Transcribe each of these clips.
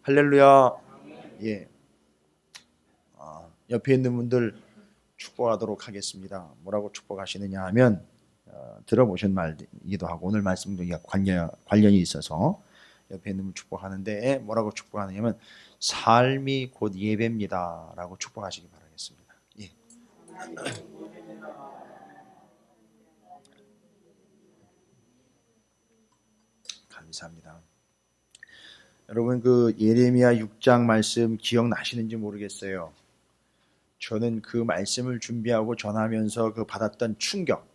할렐루야. 예. 옆에 있는 분들 축복하도록 하겠습니다. 뭐라고 축복하시느냐 하면 들어보신 말이기도 하고 오늘 말씀도 관련이 있어서 옆에 있는 분 축복하는데 뭐라고 축복하느냐면 삶이 곧 예배입니다 라고 축복하시기 바라겠습니다. 예. 감사합니다. 여러분 그 예레미야 6장 말씀 기억나시는지 모르겠어요. 저는 그 말씀을 준비하고 전하면서 그 받았던 충격,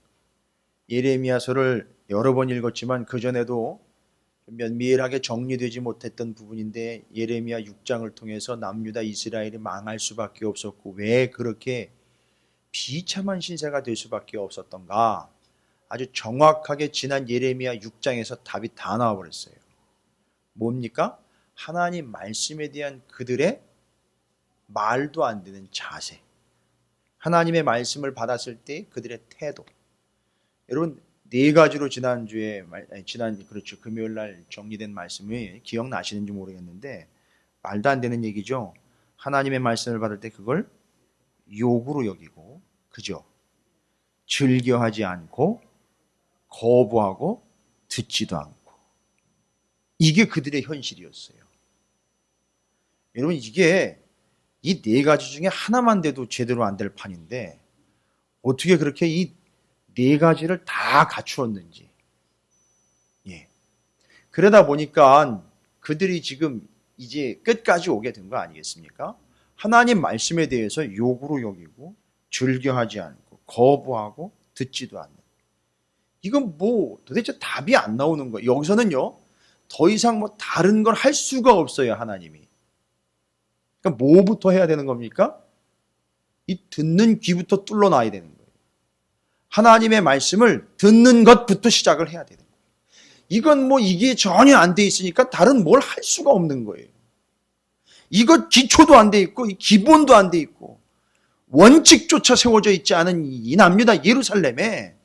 예레미야서를 여러 번 읽었지만 그전에도 면밀하게 정리되지 못했던 부분인데 예레미야 6장을 통해서 남유다 이스라엘이 망할 수밖에 없었고 왜 그렇게 비참한 신세가 될 수밖에 없었던가 아주 정확하게 지난 예레미야 6장에서 답이 다 나와버렸어요. 뭡니까? 하나님 말씀에 대한 그들의 말도 안 되는 자세, 하나님의 말씀을 받았을 때 그들의 태도. 여러분 네 가지로 그렇죠 금요일 날 정리된 말씀이 기억나시는지 모르겠는데 말도 안 되는 얘기죠. 하나님의 말씀을 받을 때 그걸 욕으로 여기고, 그죠? 즐겨하지 않고 거부하고 듣지도 않고, 이게 그들의 현실이었어요. 여러분 이게 이 네 가지 중에 하나만 돼도 제대로 안 될 판인데 어떻게 그렇게 이 네 가지를 다 갖추었는지. 예. 그러다 보니까 그들이 지금 이제 끝까지 오게 된 거 아니겠습니까? 하나님 말씀에 대해서 욕으로 여기고 즐겨하지 않고 거부하고 듣지도 않는. 이건 뭐 도대체 답이 안 나오는 거예요. 여기서는요 더 이상 뭐 다른 걸 할 수가 없어요. 하나님이. 그러니까 뭐부터 해야 되는 겁니까? 이 듣는 귀부터 뚫어놔야 되는 거예요. 하나님의 말씀을 듣는 것부터 시작을 해야 되는 거예요. 이건 뭐 이게 전혀 안 돼 있으니까 다른 뭘 할 수가 없는 거예요. 이것 기초도 안 돼 있고 기본도 안 돼 있고 원칙조차 세워져 있지 않은 이 남유다 예루살렘에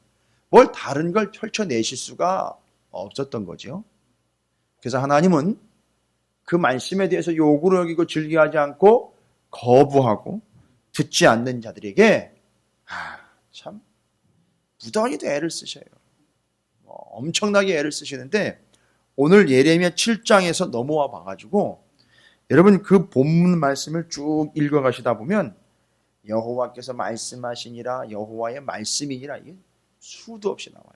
뭘 다른 걸 펼쳐내실 수가 없었던 거죠. 그래서 하나님은 그 말씀에 대해서 욕으로 여기고 즐겨하지 않고 거부하고 듣지 않는 자들에게 참 무던히도 애를 쓰셔요. 엄청나게 애를 쓰시는데 오늘 예레미야 7장에서 넘어와 봐가지고 여러분 그 본문 말씀을 쭉 읽어가시다 보면 여호와께서 말씀하시니라 여호와의 말씀이니라 이게 수도 없이 나와요.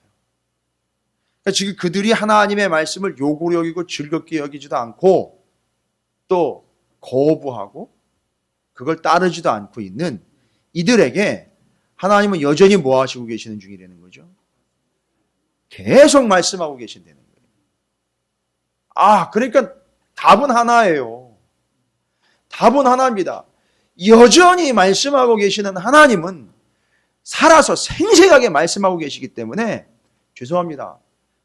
그러니까 지금 그들이 하나님의 말씀을 욕으로 여기고 즐겁게 여기지도 않고 또 거부하고 그걸 따르지도 않고 있는 이들에게 하나님은 여전히 뭐 하시고 계시는 중이라는 거죠? 계속 말씀하고 계신다는 거예요. 그러니까 답은 하나예요. 답은 하나입니다. 여전히 말씀하고 계시는 하나님은 살아서 생생하게 말씀하고 계시기 때문에 죄송합니다.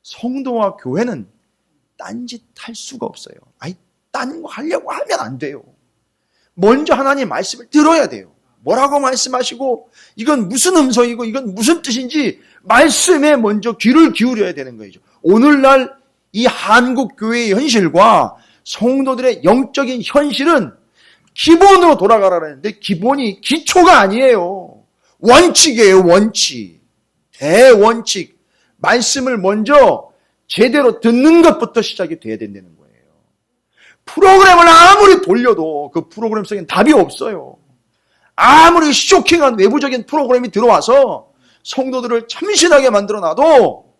성도와 교회는 딴짓 할 수가 없어요. 딴 거 하려고 하면 안 돼요. 먼저 하나님 말씀을 들어야 돼요. 뭐라고 말씀하시고 이건 무슨 음성이고 이건 무슨 뜻인지 말씀에 먼저 귀를 기울여야 되는 거죠. 오늘날 이 한국 교회의 현실과 성도들의 영적인 현실은 기본으로 돌아가라는데 기본이 기초가 아니에요. 원칙이에요. 원칙. 대원칙. 말씀을 먼저 제대로 듣는 것부터 시작이 돼야 된다는 거예요. 프로그램을 아무리 돌려도 그 프로그램 속엔 답이 없어요. 아무리 쇼킹한 외부적인 프로그램이 들어와서 성도들을 참신하게 만들어놔도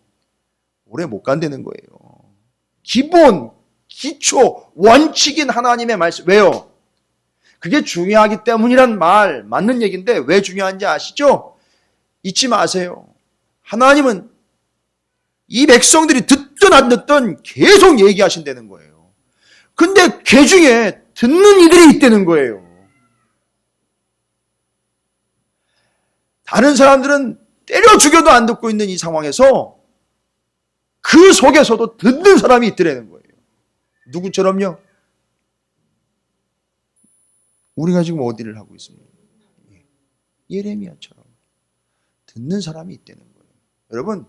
오래 못 간다는 거예요. 기본, 기초, 원칙인 하나님의 말씀. 왜요? 그게 중요하기 때문이란 말 맞는 얘기인데 왜 중요한지 아시죠? 잊지 마세요. 하나님은 이 백성들이 듣든 안 듣든 계속 얘기하신다는 거예요. 근데 그 중에 듣는 이들이 있다는 거예요. 다른 사람들은 때려 죽여도 안 듣고 있는 이 상황에서 그 속에서도 듣는 사람이 있더라는 거예요. 누구처럼요? 우리가 지금 어디를 하고 있습니까? 예레미야처럼 듣는 사람이 있다는 거예요. 여러분,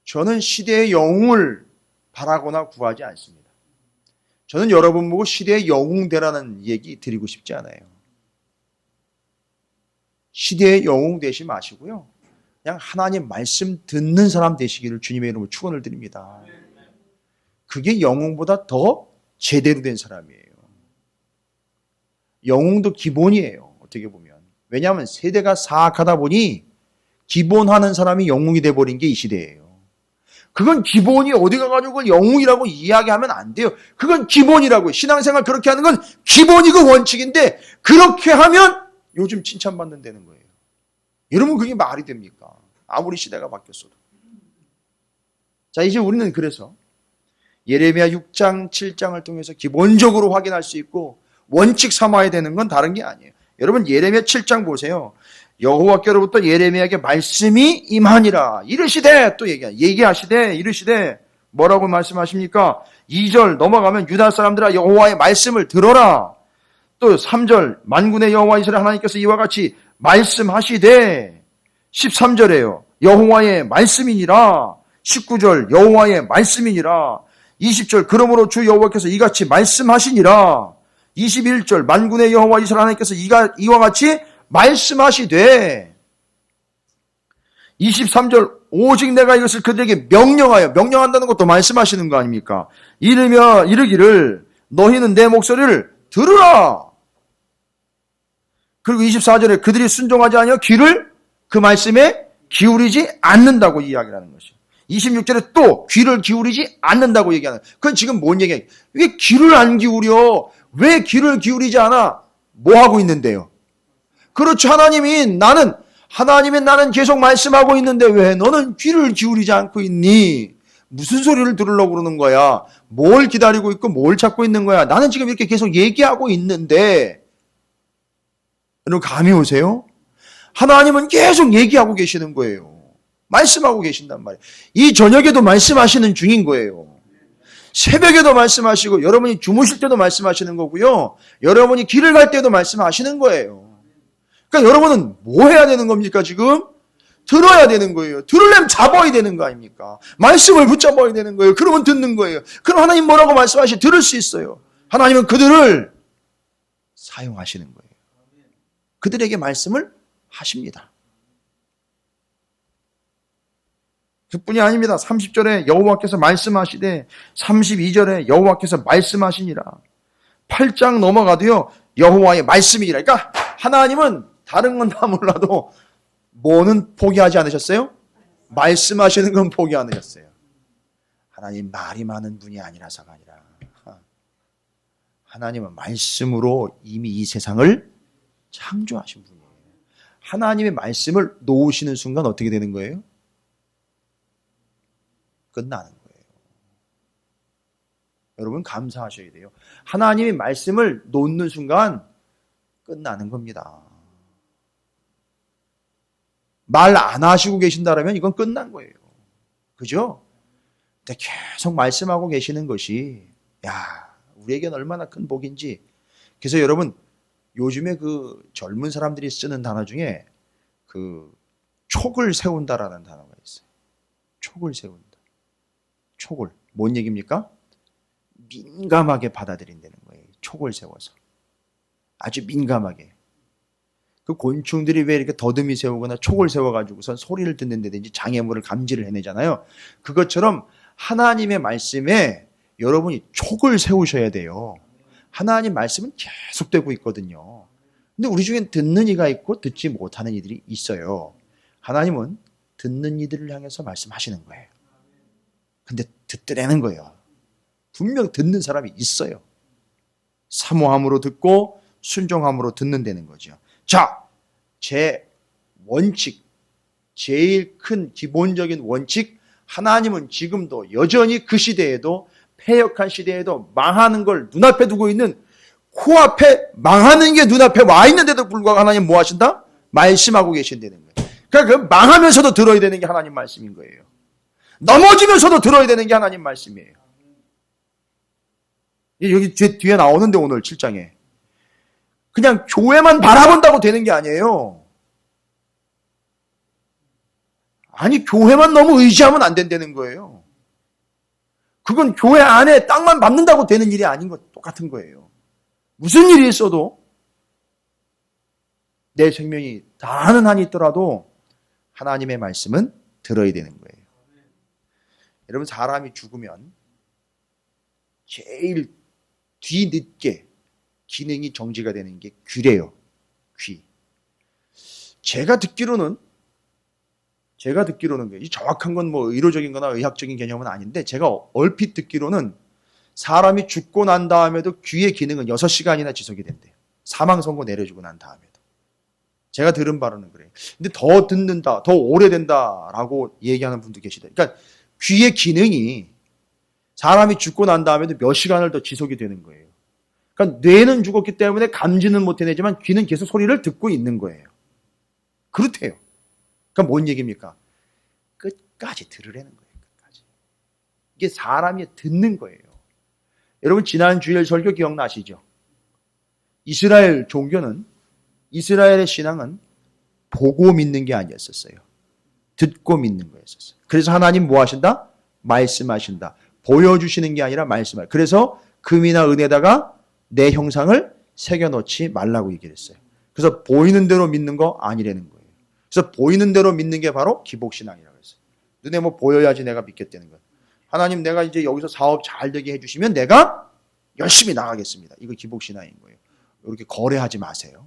저는 시대의 영웅을 바라거나 구하지 않습니다. 저는 여러분 보고 시대의 영웅되라는 얘기 드리고 싶지 않아요. 시대의 영웅 되지 마시고요. 그냥 하나님 말씀 듣는 사람 되시기를 주님의 이름으로 축원을 드립니다. 그게 영웅보다 더 제대로 된 사람이에요. 영웅도 기본이에요. 어떻게 보면. 왜냐하면 세대가 사악하다 보니 기본하는 사람이 영웅이 돼버린 게 이 시대예요. 그건 기본이 어디 가가지고 그걸 영웅이라고 이야기하면 안 돼요. 그건 기본이라고요. 신앙생활 그렇게 하는 건 기본이 그 원칙인데 그렇게 하면 요즘 칭찬받는다는 거예요. 여러분 그게 말이 됩니까? 아무리 시대가 바뀌었어도. 자, 이제 우리는 그래서 예레미야 6장, 7장을 통해서 기본적으로 확인할 수 있고 원칙 삼아야 되는 건 다른 게 아니에요. 여러분 예레미야 7장 보세요. 여호와께로부터 예레미야에게 말씀이 임하니라. 이르시되 또 얘기하시되 이르시되 뭐라고 말씀하십니까? 2절 넘어가면 유다 사람들아 여호와의 말씀을 들어라. 또 3절 만군의 여호와 이스라엘 하나님께서 이와 같이 말씀하시되 13절에요. 여호와의 말씀이니라. 19절 여호와의 말씀이니라. 20절 그러므로 주 여호와께서 이같이 말씀하시니라. 21절 만군의 여호와 이스라엘 하나님께서 이와 같이 말씀하시되 23절 오직 내가 이것을 그들에게 명령한다는 것도 말씀하시는 거 아닙니까? 이르기를 너희는 내 목소리를 들으라. 그리고 24절에 그들이 순종하지 아니하여 귀를 그 말씀에 기울이지 않는다고 이야기를 하는 것이죠. 26절에 또 귀를 기울이지 않는다고 얘기하는. 그건 지금 뭔 얘기예요? 왜 귀를 안 기울여? 왜 귀를 기울이지 않아? 뭐 하고 있는데요? 그렇죠. 하나님이 나는 계속 말씀하고 있는데 왜 너는 귀를 기울이지 않고 있니? 무슨 소리를 들으려고 그러는 거야? 뭘 기다리고 있고 뭘 찾고 있는 거야? 나는 지금 이렇게 계속 얘기하고 있는데 여러분 감이 오세요? 하나님은 계속 얘기하고 계시는 거예요. 말씀하고 계신단 말이에요. 이 저녁에도 말씀하시는 중인 거예요. 새벽에도 말씀하시고 여러분이 주무실 때도 말씀하시는 거고요. 여러분이 길을 갈 때도 말씀하시는 거예요. 그러니까 여러분은 뭐 해야 되는 겁니까 지금? 들어야 되는 거예요. 들으려면 잡아야 되는 거 아닙니까? 말씀을 붙잡아야 되는 거예요. 그러면 듣는 거예요. 그럼 하나님 뭐라고 말씀하시 들을 수 있어요. 하나님은 그들을 사용하시는 거예요. 그들에게 말씀을 하십니다. 그뿐이 아닙니다. 30절에 여호와께서 말씀하시되 32절에 여호와께서 말씀하시니라. 8장 넘어가도요. 여호와의 말씀이니라. 그러니까 하나님은 다른 건 다 몰라도 뭐는 포기하지 않으셨어요? 말씀하시는 건 포기 안 하셨어요. 하나님 말이 많은 분이 아니라서가 아니라 하나님은 말씀으로 이미 이 세상을 창조하신 분이에요. 하나님의 말씀을 놓으시는 순간 어떻게 되는 거예요? 끝나는 거예요. 여러분 감사하셔야 돼요. 하나님의 말씀을 놓는 순간 끝나는 겁니다. 말 안 하시고 계신다면 이건 끝난 거예요. 그죠? 근데 계속 말씀하고 계시는 것이 우리에게는 얼마나 큰 복인지. 그래서 여러분 요즘에 그 젊은 사람들이 쓰는 단어 중에 그 촉을 세운다라는 단어가 있어요. 촉을 세운다. 촉을. 뭔 얘기입니까? 민감하게 받아들인다는 거예요. 촉을 세워서. 아주 민감하게. 그 곤충들이 왜 이렇게 더듬이 세우거나 촉을 세워가지고선 소리를 듣는다든지 장애물을 감지를 해내잖아요. 그것처럼 하나님의 말씀에 여러분이 촉을 세우셔야 돼요. 하나님 말씀은 계속되고 있거든요. 근데 우리 중엔 듣는 이가 있고 듣지 못하는 이들이 있어요. 하나님은 듣는 이들을 향해서 말씀하시는 거예요. 근데 듣더라는 거예요. 분명 듣는 사람이 있어요. 사모함으로 듣고 순종함으로 듣는다는 거죠. 자, 제 원칙, 제일 큰 기본적인 원칙, 하나님은 지금도 여전히 그 시대에도 패역한 시대에도 망하는 걸 눈앞에 두고 있는 코앞에 망하는 게 눈앞에 와 있는데도 불구하고 하나님 뭐 하신다? 말씀하고 계신다는 거예요. 그러니까 그 망하면서도 들어야 되는 게 하나님 말씀인 거예요. 넘어지면서도 들어야 되는 게 하나님 말씀이에요. 여기 뒤에 나오는데 오늘 7장에 그냥 교회만 바라본다고 되는 게 아니에요. 아니 교회만 너무 의지하면 안 된다는 거예요. 그건 교회 안에 땅만 밟는다고 되는 일이 아닌 것 똑같은 거예요. 무슨 일이 있어도 내 생명이 다하는 한이 있더라도 하나님의 말씀은 들어야 되는 거예요. 여러분, 사람이 죽으면 제일 뒤늦게 기능이 정지가 되는 게 귀래요. 귀. 제가 듣기로는 이 정확한 건 뭐 의료적인 거나 의학적인 개념은 아닌데, 제가 얼핏 듣기로는 사람이 죽고 난 다음에도 귀의 기능은 6시간이나 지속이 된대요. 사망 선고 내려주고 난 다음에도. 제가 들은 바로는 그래요. 근데 더 듣는다, 더 오래된다라고 얘기하는 분도 계시다. 그러니까 귀의 기능이 사람이 죽고 난 다음에도 몇 시간을 더 지속이 되는 거예요. 그러니까 뇌는 죽었기 때문에 감지는 못 해내지만 귀는 계속 소리를 듣고 있는 거예요. 그렇대요. 그러니까 뭔 얘기입니까? 끝까지 들으라는 거예요. 끝까지. 이게 사람이 듣는 거예요. 여러분, 지난 주일 설교 기억나시죠? 이스라엘 종교는, 이스라엘의 신앙은 보고 믿는 게 아니었었어요. 듣고 믿는 거였었어요. 그래서 하나님 뭐 하신다? 말씀하신다. 보여주시는 게 아니라 말씀하신다. 그래서 금이나 은에다가 내 형상을 새겨놓지 말라고 얘기를 했어요. 그래서 보이는 대로 믿는 거 아니라는 거예요. 그래서 보이는 대로 믿는 게 바로 기복신앙이라고 했어요. 눈에 뭐 보여야지 내가 믿겠다는 거예요. 하나님, 내가 이제 여기서 사업 잘 되게 해주시면 내가 열심히 나가겠습니다. 이거 기복신앙인 거예요. 이렇게 거래하지 마세요.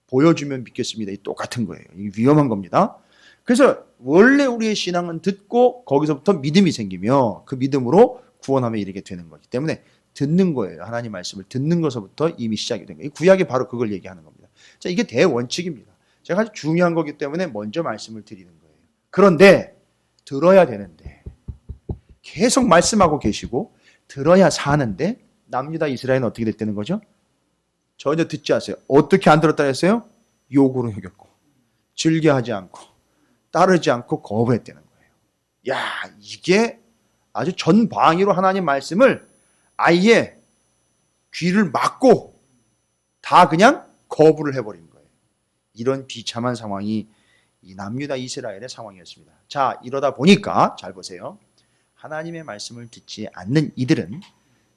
보여주면 믿겠습니다. 이 똑같은 거예요. 이게 위험한 겁니다. 그래서 원래 우리의 신앙은 듣고 거기서부터 믿음이 생기며 그 믿음으로 구원함에 이르게 되는 거기 때문에 듣는 거예요. 하나님 말씀을 듣는 것부터 이미 시작이 된 거예요. 구약이 바로 그걸 얘기하는 겁니다. 자, 이게 대원칙입니다. 제가 아주 중요한 거기 때문에 먼저 말씀을 드리는 거예요. 그런데 들어야 되는데 계속 말씀하고 계시고 들어야 사는데 남유다 이스라엘은 어떻게 됐다는 거죠? 전혀 듣지 않았어요. 어떻게 안 들었다 했어요? 욕으로 여겼고 즐겨하지 않고 따르지 않고 거부했다는 거예요. 야, 이게 아주 전방위로 하나님 말씀을 아예 귀를 막고 다 그냥 거부를 해버린 거예요. 이런 비참한 상황이 이 남유다 이스라엘의 상황이었습니다. 자, 이러다 보니까 잘 보세요. 하나님의 말씀을 듣지 않는 이들은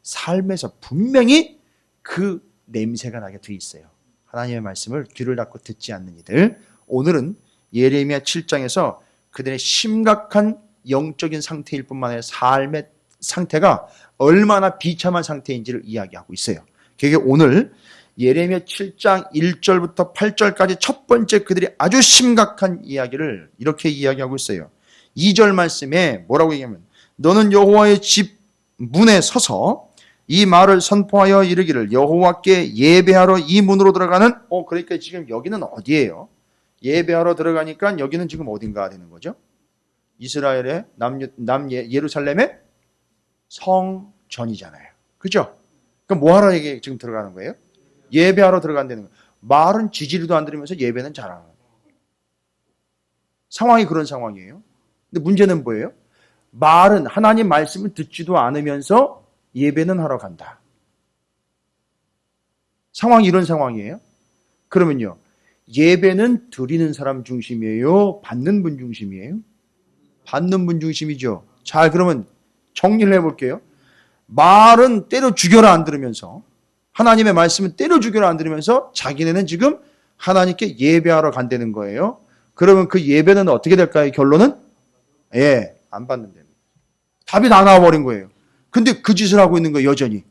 삶에서 분명히 그 냄새가 나게 돼 있어요. 하나님의 말씀을 귀를 닫고 듣지 않는 이들. 오늘은 예레미야 7장에서 그들의 심각한 영적인 상태일 뿐만 아니라 삶의 상태가 얼마나 비참한 상태인지를 이야기하고 있어요. 그게 오늘 예레미야 7장 1절부터 8절까지 첫 번째 그들이 아주 심각한 이야기를 이렇게 이야기하고 있어요. 2절 말씀에 뭐라고 얘기하면, 너는 여호와의 집 문에 서서 이 말을 선포하여 이르기를, 여호와께 예배하러 이 문으로 들어가는, 그러니까 지금 여기는 어디예요? 예배하러 들어가니까 여기는 지금 어딘가 되는 거죠? 이스라엘의 예루살렘의 성전이잖아요. 그죠? 그럼 뭐 하러 지금 들어가는 거예요? 예배하러 들어간다는 거예요. 말은 지지리도 안 들으면서 예배는 잘하는 거예요. 상황이 그런 상황이에요. 근데 문제는 뭐예요? 말은 하나님 말씀을 듣지도 않으면서 예배는 하러 간다. 상황이 이런 상황이에요. 그러면요, 예배는 드리는 사람 중심이에요? 받는 분 중심이에요? 받는 분 중심이죠. 자, 그러면 정리를 해볼게요. 말은 때려 죽여라 안 들으면서, 하나님의 말씀은 때려 죽여라 안 들으면서 자기네는 지금 하나님께 예배하러 간다는 거예요. 그러면 그 예배는 어떻게 될까요? 결론은? 안 받는다는 거예요. 답이 다 나와버린 거예요. 근데 그 짓을 하고 있는 거예요, 여전히.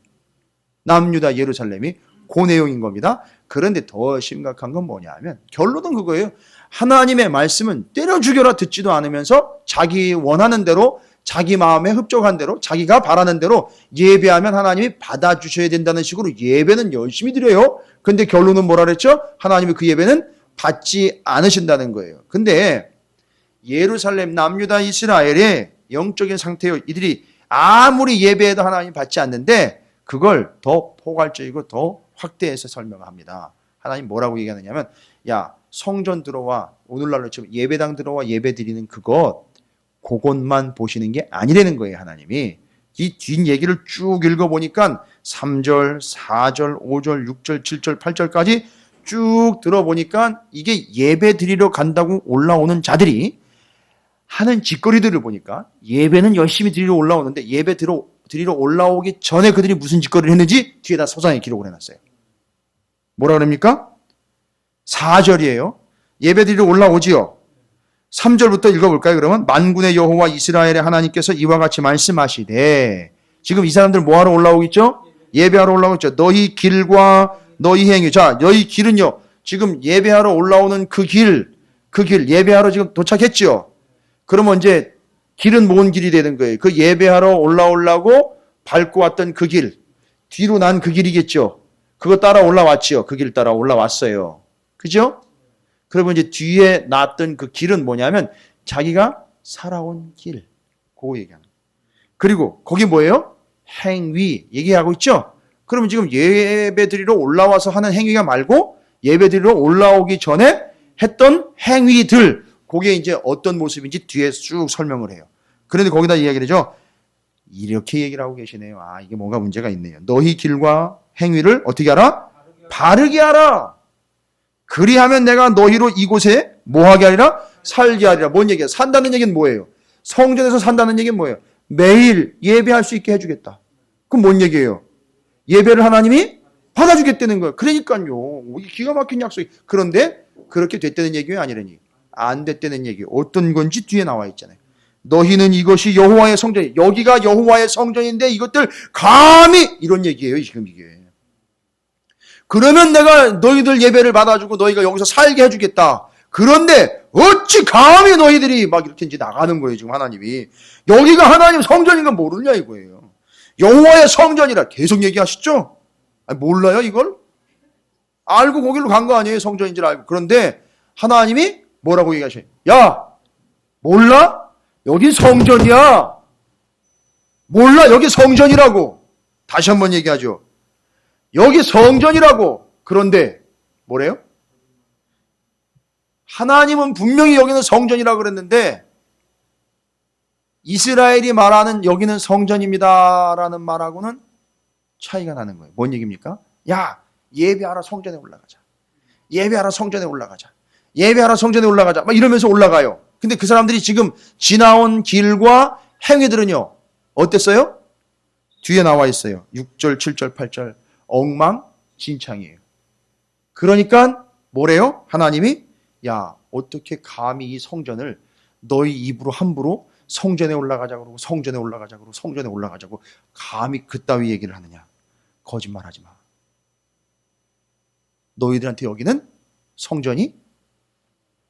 남유다 예루살렘이 그 내용인 겁니다. 그런데 더 심각한 건 뭐냐면 결론은 그거예요. 하나님의 말씀은 때려 죽여라 듣지도 않으면서 자기 원하는 대로, 자기 마음에 흡족한 대로, 자기가 바라는 대로 예배하면 하나님이 받아주셔야 된다는 식으로 예배는 열심히 드려요. 근데 결론은 뭐라 그랬죠? 하나님이 그 예배는 받지 않으신다는 거예요. 근데 예루살렘, 남유다, 이스라엘의 영적인 상태요. 이들이 아무리 예배해도 하나님이 받지 않는데 그걸 더 포괄적이고 더 확대해서 설명합니다. 하나님 뭐라고 얘기하느냐면, 야, 성전 들어와, 오늘날로 치면 예배당 들어와 예배 드리는 그것만 보시는 게 아니라는 거예요. 하나님이. 이 뒷 얘기를 쭉 읽어보니까 3절, 4절, 5절, 6절, 7절, 8절까지 쭉 들어보니까 이게 예배 드리러 간다고 올라오는 자들이 하는 짓거리들을 보니까 예배는 열심히 드리러 올라오는데 예배 드리러 올라오기 전에 그들이 무슨 짓거리를 했는지 뒤에다 서장에 기록을 해놨어요. 뭐라 그럽니까? 4절이에요. 예배 드리러 올라오지요. 3절부터 읽어볼까요? 그러면 만군의 여호와 이스라엘의 하나님께서 이와 같이 말씀하시되, 지금 이 사람들 뭐하러 올라오겠죠? 예배하러 올라오겠죠. 너희 길과 너희 행위. 자, 너희 길은요, 지금 예배하러 올라오는 그 길 예배하러 지금 도착했죠. 그러면 이제 길은 뭔 길이 되는 거예요? 그 예배하러 올라오려고 밟고 왔던 그 길, 뒤로 난 그 길이겠죠. 그거 따라 올라왔지요. 그 길 따라 올라왔어요. 그죠? 그러면 이제 뒤에 놨던 그 길은 뭐냐면 자기가 살아온 길. 그거 얘기하는 거예요. 그리고 거기 뭐예요? 행위 얘기하고 있죠? 그러면 지금 예배 드리러 올라와서 하는 행위가 말고 예배 드리러 올라오기 전에 했던 행위들, 그게 이제 어떤 모습인지 뒤에 쭉 설명을 해요. 그런데 거기다 이야기를 하죠. 이렇게 얘기를 하고 계시네요. 아, 이게 뭔가 문제가 있네요. 너희 길과 행위를 어떻게 하라? 바르게 하라. 그리하면 내가 너희로 이곳에 뭐하게 하리라? 살게 하리라. 뭔 얘기야? 산다는 얘기는 뭐예요? 성전에서 산다는 얘기는 뭐예요? 매일 예배할 수 있게 해주겠다. 그럼 뭔 얘기예요? 예배를 하나님이 받아주겠다는 거예요. 그러니까요. 이게 기가 막힌 약속이. 그런데 그렇게 됐다는 얘기가 아니라니. 안 됐다는 얘기. 어떤 건지 뒤에 나와 있잖아요. 너희는 이것이 여호와의 성전이, 여기가 여호와의 성전인데 이것들 감히, 이런 얘기예요. 지금 이게. 그러면 내가 너희들 예배를 받아주고 너희가 여기서 살게 해주겠다. 그런데 어찌 감히 너희들이 막 이렇게 이제 나가는 거예요. 지금 하나님이. 여기가 하나님 성전인 건 모르냐 이거예요. 여호와의 성전이라 계속 얘기하시죠? 아니, 몰라요 이걸? 알고 거기로 간 거 아니에요. 성전인 줄 알고. 그런데 하나님이 뭐라고 얘기하셔요? 야, 몰라? 여기 성전이야. 몰라? 여기 성전이라고. 다시 한번 얘기하죠. 여기 성전이라고. 그런데 뭐래요? 하나님은 분명히 여기는 성전이라고 그랬는데 이스라엘이 말하는 여기는 성전입니다라는 말하고는 차이가 나는 거예요. 뭔 얘기입니까? 야, 예배하러 성전에 올라가자. 예배하러 성전에 올라가자. 예배하러 성전에 올라가자. 막 이러면서 올라가요. 근데 그 사람들이 지금 지나온 길과 행위들은요. 어땠어요? 뒤에 나와 있어요. 6절, 7절, 8절. 엉망진창이에요. 그러니까 뭐래요? 하나님이 야, 어떻게 감히 이 성전을 너희 입으로 함부로 성전에 올라가자고 그러고 성전에 올라가자고 그러고 성전에 올라가자고 감히 그따위 얘기를 하느냐. 거짓말하지 마. 너희들한테 여기는 성전이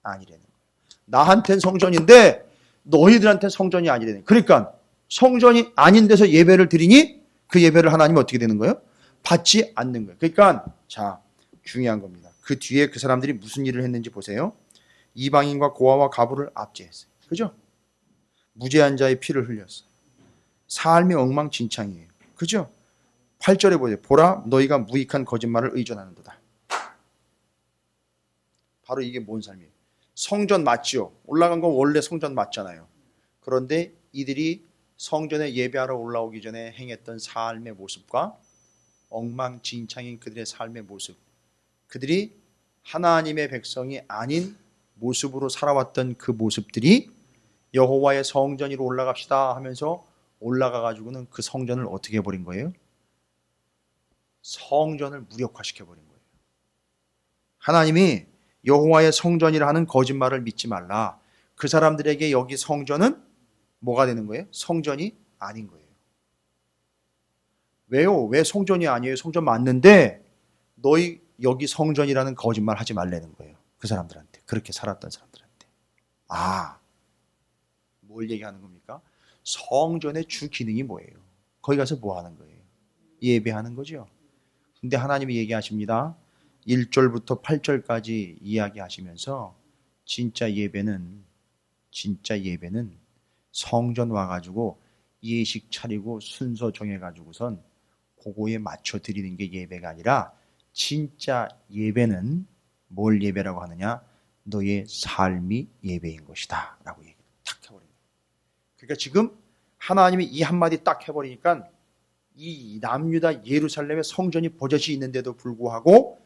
아니라는 거예요. 나한테는 성전인데 너희들한테는 성전이 아니라는 거예요. 그러니까 성전이 아닌 데서 예배를 드리니 그 예배를 하나님은 어떻게 되는 거예요? 받지 않는 거예요. 그러니까 자, 중요한 겁니다. 그 뒤에 그 사람들이 무슨 일을 했는지 보세요. 이방인과 고아와 가부를 압제했어요. 그죠? 무죄한 자의 피를 흘렸어요. 삶이 엉망진창이에요. 그죠? 8절에 보세요. 보라, 너희가 무익한 거짓말을 의존하는도다. 바로 이게 뭔 삶이에요? 성전 맞죠? 올라간 건 원래 성전 맞잖아요. 그런데 이들이 성전에 예배하러 올라오기 전에 행했던 삶의 모습과 엉망진창인 그들의 삶의 모습, 그들이 하나님의 백성이 아닌 모습으로 살아왔던 그 모습들이 여호와의 성전 위로 올라갑시다 하면서 올라가가지고는 그 성전을 어떻게 해버린 거예요? 성전을 무력화시켜버린 거예요. 하나님이 여호와의 성전이라 하는 거짓말을 믿지 말라. 그 사람들에게 여기 성전은 뭐가 되는 거예요? 성전이 아닌 거예요. 왜요? 왜 성전이 아니에요? 성전 맞는데 너희 여기 성전이라는 거짓말 하지 말라는 거예요. 그 사람들한테. 그렇게 살았던 사람들한테. 아, 뭘 얘기하는 겁니까? 성전의 주 기능이 뭐예요? 거기 가서 뭐 하는 거예요? 예배하는 거죠. 근데 하나님이 얘기하십니다. 1절부터 8절까지 이야기하시면서 진짜 예배는 성전 와가지고 예식 차리고 순서 정해가지고선 그거에 맞춰 드리는 게 예배가 아니라 진짜 예배는 뭘 예배라고 하느냐? 너의 삶이 예배인 것이다 라고 얘기를 탁 해버린 거예요. 그러니까 지금 하나님이 이 한마디 딱 해버리니까 이 남유다 예루살렘에 성전이 버젓이 있는데도 불구하고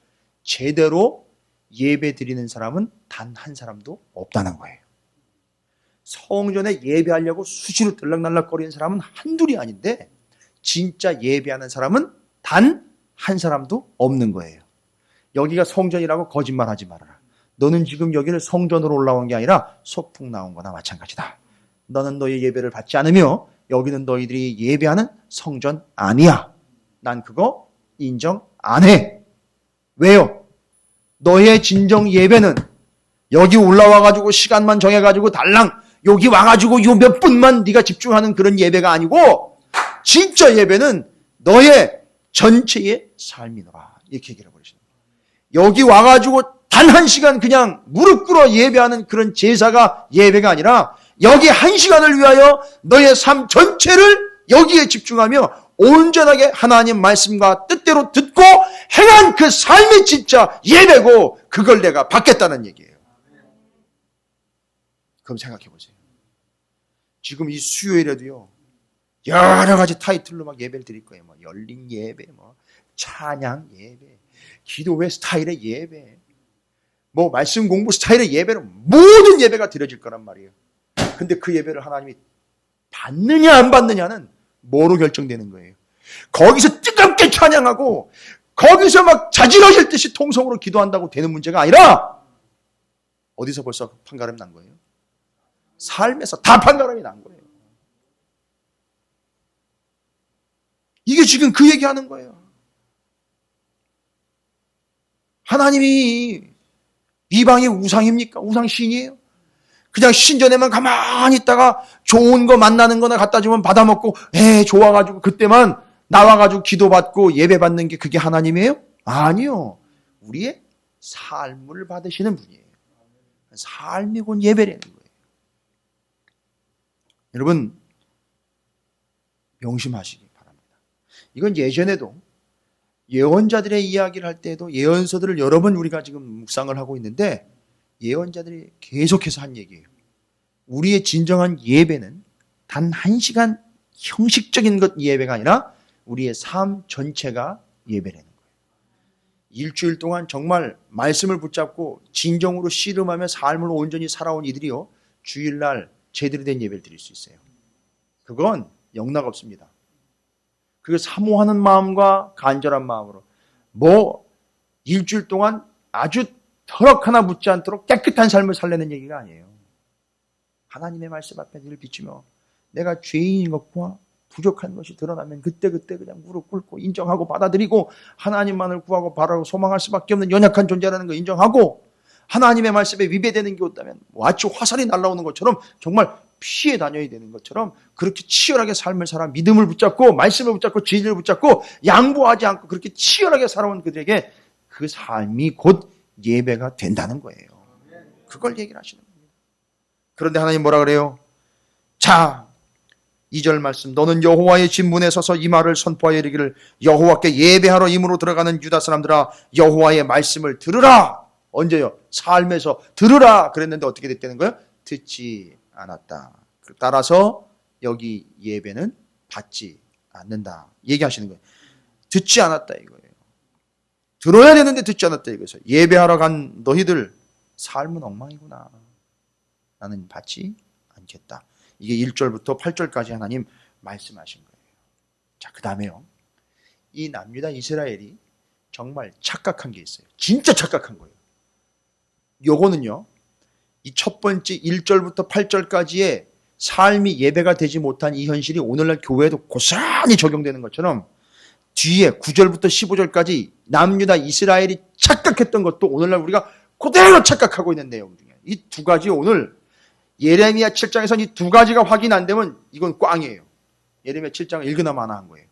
제대로 예배 드리는 사람은 단 한 사람도 없다는 거예요. 성전에 예배하려고 수시로 들락날락거리는 사람은 한둘이 아닌데 진짜 예배하는 사람은 단 한 사람도 없는 거예요. 여기가 성전이라고 거짓말하지 말아라. 너는 지금 여기를 성전으로 올라온 게 아니라 소풍 나온 거나 마찬가지다. 너는 너의 예배를 받지 않으며 여기는 너희들이 예배하는 성전 아니야. 난 그거 인정 안 해. 왜요? 너의 진정 예배는 여기 올라와가지고 시간만 정해가지고 달랑 여기 와가지고 요 몇 분만 네가 집중하는 그런 예배가 아니고 진짜 예배는 너의 전체의 삶이노라. 이렇게 얘기를 해버리시는 거예요. 여기 와가지고 단 한 시간 그냥 무릎 꿇어 예배하는 그런 제사가 예배가 아니라 여기 한 시간을 위하여 너의 삶 전체를 여기에 집중하며 온전하게 하나님 말씀과 뜻대로 듣고 행한 그 삶이 진짜 예배고 그걸 내가 받겠다는 얘기예요. 그럼 생각해 보세요. 지금 이 수요일에도요. 여러 가지 타이틀로 막 예배를 드릴 거예요. 뭐 열린 예배, 뭐 찬양 예배, 기도회 스타일의 예배, 뭐 말씀 공부 스타일의 예배는 모든 예배가 드려질 거란 말이에요. 근데 그 예배를 하나님이 받느냐 안 받느냐는 뭐로 결정되는 거예요. 거기서 뜨겁게 찬양하고 거기서 막 자지러질 듯이 통성으로 기도한다고 되는 문제가 아니라 어디서 벌써 판가름 난 거예요? 삶에서 다 판가름이 난 거예요. 이게 지금 그 얘기하는 거예요. 하나님이 이방이 우상입니까? 우상신이에요? 그냥 신전에만 가만히 있다가 좋은 거 만나는 거나 갖다 주면 받아먹고 좋아가지고 그때만 나와가지고 기도받고 예배받는 게 그게 하나님이에요? 아니요. 우리의 삶을 받으시는 분이에요. 삶이 곧 예배라는 거예요. 여러분 명심하시기 바랍니다. 이건 예전에도 예언자들의 이야기를 할 때에도 예언서들을 여러 번 우리가 지금 묵상을 하고 있는데 예언자들이 계속해서 한 얘기예요. 우리의 진정한 예배는 단 한 시간 형식적인 것 예배가 아니라 우리의 삶 전체가 예배라는 거예요. 일주일 동안 정말 말씀을 붙잡고 진정으로 씨름하며 삶을 온전히 살아온 이들이요. 주일날 제대로 된 예배를 드릴 수 있어요. 그건 영락 없습니다. 그게 사모하는 마음과 간절한 마음으로 일주일 동안 아주 털럭 하나 묻지 않도록 깨끗한 삶을 살려는 얘기가 아니에요. 하나님의 말씀 앞에 늘 비추며 내가 죄인인 것과 부족한 것이 드러나면 그때그때 그냥 무릎 꿇고 인정하고 받아들이고 하나님만을 구하고 바라고 소망할 수밖에 없는 연약한 존재라는 거 인정하고 하나님의 말씀에 위배되는 게 없다면 마치 화살이 날아오는 것처럼 정말 피해 다녀야 되는 것처럼 그렇게 치열하게 삶을 살아 믿음을 붙잡고 말씀을 붙잡고 진리를 붙잡고 양보하지 않고 그렇게 치열하게 살아온 그들에게 그 삶이 곧 예배가 된다는 거예요. 그걸 얘기를 하시는 겁니다. 그런데 하나님 뭐라 그래요? 자, 2절 말씀 너는 여호와의 진문에 서서 이 말을 선포하여 이르기를 여호와께 예배하러 임으로 들어가는 유다 사람들아 여호와의 말씀을 들으라. 언제요? 삶에서 들으라 그랬는데 어떻게 됐다는 거예요? 듣지 않았다. 따라서 여기 예배는 받지 않는다 얘기하시는 거예요. 듣지 않았다 이거예요. 들어야 되는데 듣지 않았다 이거죠. 예배하러 간 너희들 삶은 엉망이구나. 나는 받지 않겠다. 이게 1절부터 8절까지 하나님 말씀하신 거예요. 자, 그 다음에요. 이 남유다 이스라엘이 정말 착각한 게 있어요. 진짜 착각한 거예요. 요거는요. 이 첫 번째 1절부터 8절까지의 삶이 예배가 되지 못한 이 현실이 오늘날 교회에도 고스란히 적용되는 것처럼 뒤에 9절부터 15절까지 남유다 이스라엘이 착각했던 것도 오늘날 우리가 그대로 착각하고 있는 내용 중에 이 두 가지 오늘 예레미야 7장에서는 이 두 가지가 확인 안 되면 이건 꽝이에요. 예레미야 7장을 읽으나마 하나 한 거예요.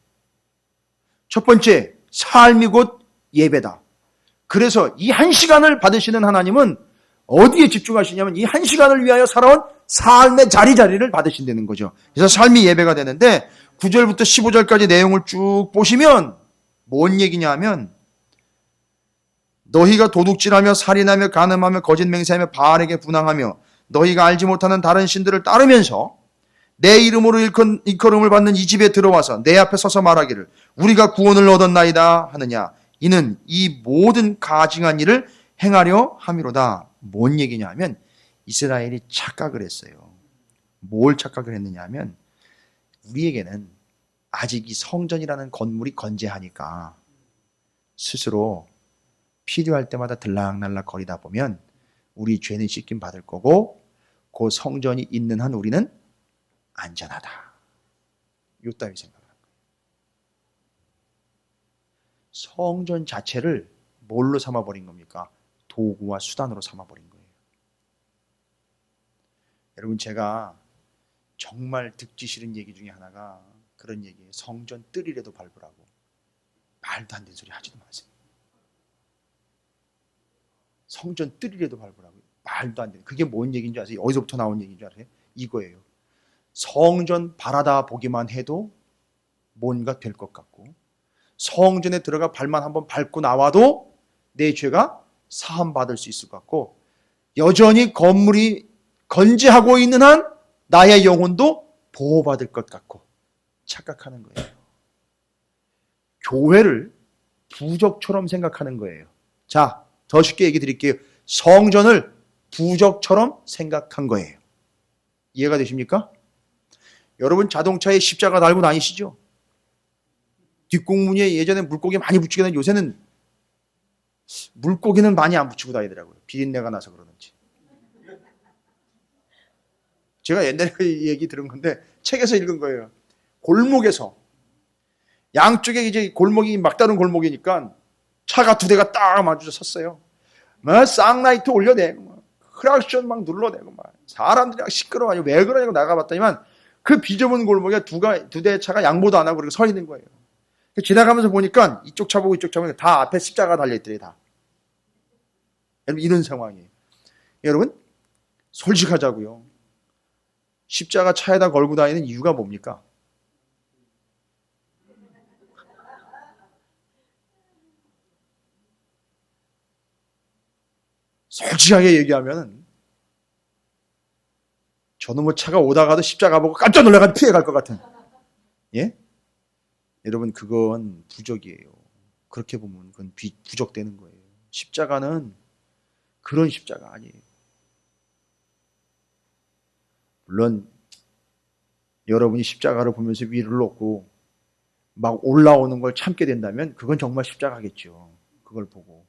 첫 번째, 삶이 곧 예배다. 그래서 이 한 시간을 받으시는 하나님은 어디에 집중하시냐면 이 한 시간을 위하여 살아온 삶의 자리를 받으신다는 거죠. 그래서 삶이 예배가 되는데 9절부터 15절까지 내용을 쭉 보시면 뭔 얘기냐 하면 너희가 도둑질하며 살인하며 간음하며 거짓 맹세하며 바알에게 분항하며 너희가 알지 못하는 다른 신들을 따르면서 내 이름으로 일컬음을 받는 이 집에 들어와서 내 앞에 서서 말하기를 우리가 구원을 얻었나이다 하느냐 이는 이 모든 가증한 일을 행하려 함이로다. 뭔 얘기냐 하면 이스라엘이 착각을 했어요. 뭘 착각을 했느냐 하면 우리에게는 아직 이 성전이라는 건물이 건재하니까 스스로 필요할 때마다 들락날락 거리다 보면 우리 죄는 씻김 받을 거고 그 성전이 있는 한 우리는 안전하다. 요 따위 생각을 합니다. 성전 자체를 뭘로 삼아버린 겁니까? 도구와 수단으로 삼아버린 거예요. 여러분, 제가 정말 듣기 싫은 얘기 중에 하나가 그런 얘기예요. 성전 뜰이라도 밟으라고. 말도 안 되는 소리 하지도 마세요. 성전 뜰이라도 밟으라고. 말도 안 되는. 그게 뭔 얘기인 줄 아세요? 어디서부터 나온 얘기인 줄 아세요? 이거예요. 성전 바라다 보기만 해도 뭔가 될 것 같고, 성전에 들어가 발만 한번 밟고 나와도 내 죄가 사함받을 수 있을 것 같고, 여전히 건물이 건재하고 있는 한 나의 영혼도 보호받을 것 같고 착각하는 거예요. 교회를 부적처럼 생각하는 거예요. 자, 더 쉽게 얘기 드릴게요. 성전을 부적처럼 생각한 거예요. 이해가 되십니까? 여러분, 자동차에 십자가 달고 다니시죠? 뒷공무니에 예전에 물고기 많이 붙이게 되는, 요새는 물고기는 많이 안 붙이고 다니더라고요. 비린내가 나서 그러는지. 제가 옛날에 그 얘기 들은 건데 책에서 읽은 거예요. 골목에서 양쪽에 이제 골목이 막다른 골목이니까 차가 두 대가 딱 마주쳐 섰어요. 막 쌍라이트 올려대고 막 크락션 막 눌러대고 막 사람들이 막 시끄러워가지고 왜 그러냐고 나가봤더니만 그 비좁은 골목에 두 대 차가 양보도 안 하고 그렇게 서 있는 거예요. 지나가면서 보니까 이쪽 차 보고 이쪽 차 보니까 다 앞에 십자가 달려있더래 다. 여러분, 이런 상황이에요. 여러분, 솔직하자고요. 십자가 차에다 걸고 다니는 이유가 뭡니까? 솔직하게 얘기하면 저는 뭐 차가 오다가도 십자가 보고 깜짝 놀라가지고 피해갈 것 같은. 예? 여러분, 그건 부적이에요. 그렇게 보면 그건 부적되는 거예요. 십자가는 그런 십자가 아니에요. 물론 여러분이 십자가를 보면서 위를 놓고 막 올라오는 걸 참게 된다면 그건 정말 십자가겠죠. 그걸 보고.